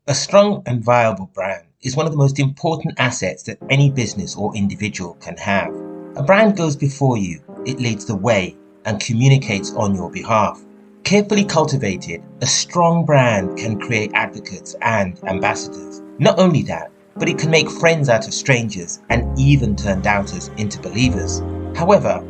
A strong and viable brand is one of the most important assets that any business or individual can have. A brand goes before you, it leads the way, and communicates on your behalf. Carefully cultivated, a strong brand can create advocates and ambassadors. Not only that, but it can make friends out of strangers and even turn doubters into believers. However,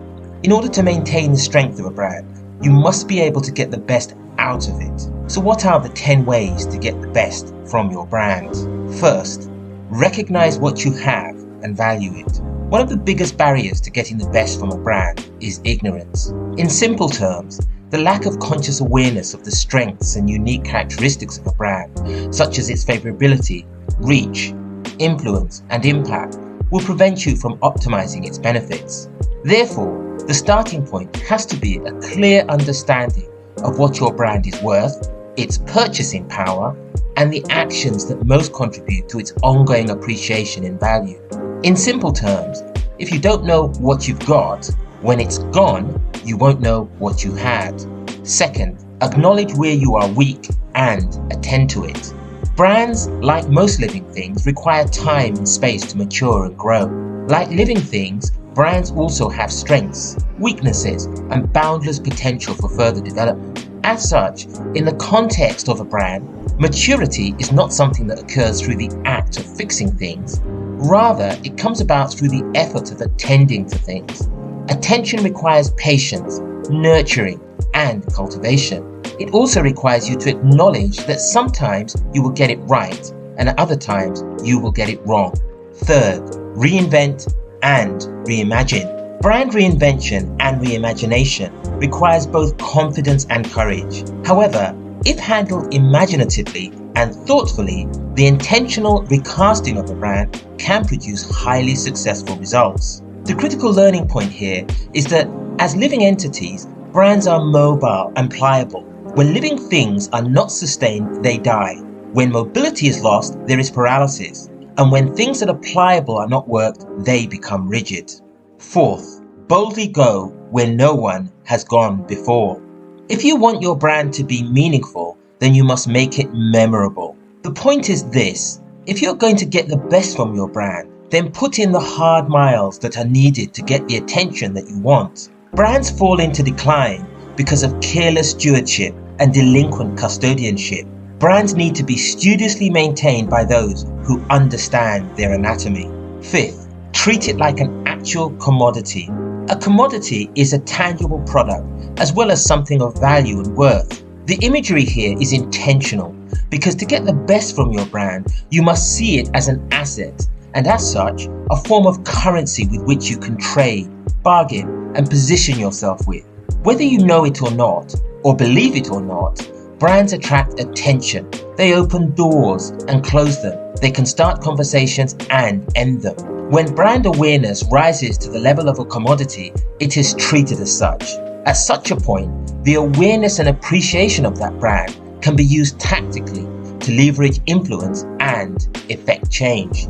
in order to maintain the strength of a brand, you must be able to get the best out of it. So what are the 10 ways to get the best from your brand? First, recognize what you have and value it. One of the biggest barriers to getting the best from a brand is ignorance. In simple terms, the lack of conscious awareness of the strengths and unique characteristics of a brand, such as its favorability, reach, influence, and impact, will prevent you from optimizing its benefits. Therefore, the starting point has to be a clear understanding of what your brand is worth, its purchasing power, and the actions that most contribute to its ongoing appreciation in value. In simple terms, if you don't know what you've got, when it's gone, you won't know what you had. Second, acknowledge where you are weak and attend to it. Brands, like most living things, require time and space to mature and grow. Like living things, brands also have strengths, weaknesses, and boundless potential for further development. As such, in the context of a brand, maturity is not something that occurs through the act of fixing things. Rather, it comes about through the effort of attending to things. Attention requires patience, nurturing, and cultivation. It also requires you to acknowledge that sometimes you will get it right, and at other times you will get it wrong. Third, reinvent and reimagine. Brand reinvention and reimagination requires both confidence and courage. However, if handled imaginatively and thoughtfully, the intentional recasting of a brand can produce highly successful results. The critical learning point here is that as living entities, brands are mobile and pliable. When living things are not sustained, they die. When mobility is lost, there is paralysis. And when things that are pliable are not worked, they become rigid. Fourth, boldly go where no one has gone before. If you want your brand to be meaningful, then you must make it memorable. The point is this: if you're going to get the best from your brand, then put in the hard miles that are needed to get the attention that you want. Brands fall into decline because of careless stewardship and delinquent custodianship. Brands need to be studiously maintained by those who understand their anatomy. Fifth, treat it like an actual commodity. A commodity is a tangible product as well as something of value and worth. The imagery here is intentional because to get the best from your brand, you must see it as an asset and as such, a form of currency with which you can trade, bargain, and position yourself with. Whether you know it or not, or believe it or not, brands attract attention. They open doors and close them. They can start conversations and end them. When brand awareness rises to the level of a commodity, it is treated as such. At such a point, the awareness and appreciation of that brand can be used tactically to leverage influence and effect change.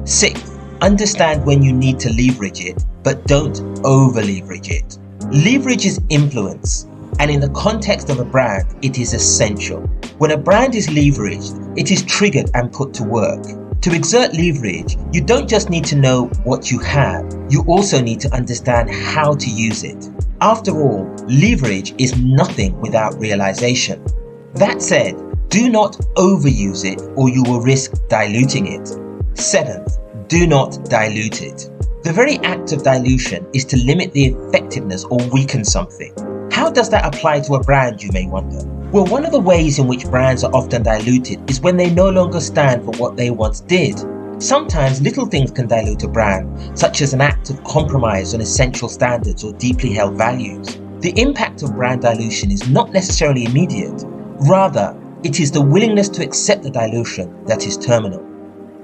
Sixth, understand when you need to leverage it, but don't over-leverage it. Leverage is influence, and in the context of a brand, it is essential. When a brand is leveraged, it is triggered and put to work. To exert leverage, you don't just need to know what you have, you also need to understand how to use it. After all, leverage is nothing without realization. That said, do not overuse it or you will risk diluting it. Seventh, do not dilute it. The very act of dilution is to limit the effectiveness or weaken something. How does that apply to a brand, you may wonder? Well, one of the ways in which brands are often diluted is when they no longer stand for what they once did. Sometimes little things can dilute a brand, such as an act of compromise on essential standards or deeply held values. The impact of brand dilution is not necessarily immediate. Rather, it is the willingness to accept the dilution that is terminal.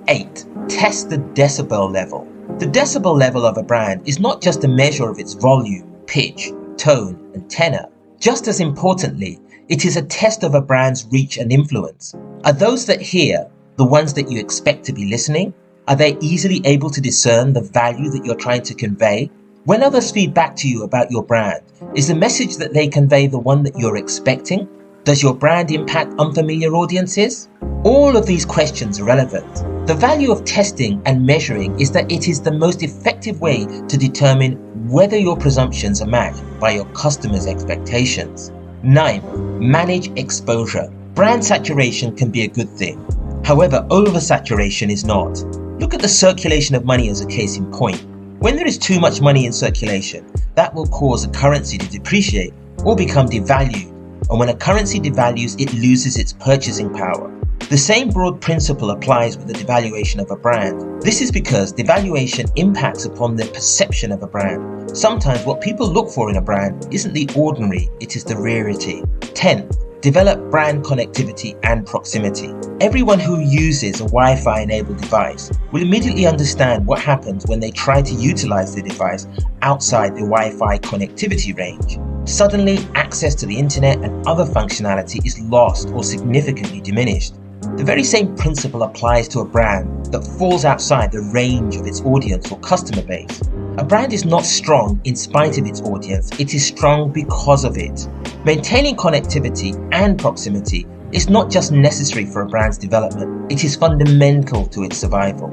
8. Test the decibel level. The decibel level of a brand is not just a measure of its volume, pitch, tone, and tenor. Just as importantly, it is a test of a brand's reach and influence. Are those that hear the ones that you expect to be listening? Are they easily able to discern the value that you're trying to convey? When others feed back to you about your brand, is the message that they convey the one that you're expecting? Does your brand impact unfamiliar audiences? All of these questions are relevant. The value of testing and measuring is that it is the most effective way to determine whether your presumptions are matched by your customers' expectations. 9. Manage exposure. Brand saturation can be a good thing. However, oversaturation is not. Look at the circulation of money as a case in point. When there is too much money in circulation, that will cause a currency to depreciate or become devalued. And when a currency devalues, it loses its purchasing power. The same broad principle applies with the devaluation of a brand. This is because devaluation impacts upon the perception of a brand. Sometimes what people look for in a brand isn't the ordinary, it is the rarity. 10. Develop brand connectivity and proximity. Everyone who uses a Wi-Fi enabled device will immediately understand what happens when they try to utilize the device outside the Wi-Fi connectivity range. Suddenly, access to the internet and other functionality is lost or significantly diminished. The very same principle applies to a brand that falls outside the range of its audience or customer base. A brand is not strong in spite of its audience, it is strong because of it. Maintaining connectivity and proximity is not just necessary for a brand's development, it is fundamental to its survival.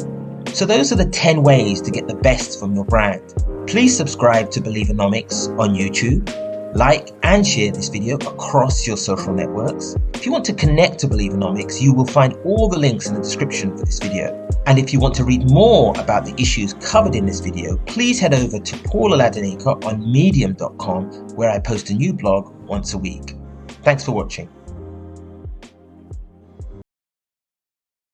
So those are the 10 ways to get the best from your brand. Please subscribe to Believenomics on YouTube. Like and share this video across your social networks. If you want to connect to Believenomics, you will find all the links in the description for this video. And if you want to read more about the issues covered in this video, please head over to Paul Oladinika on medium.com, where I post a new blog once a week. Thanks for watching.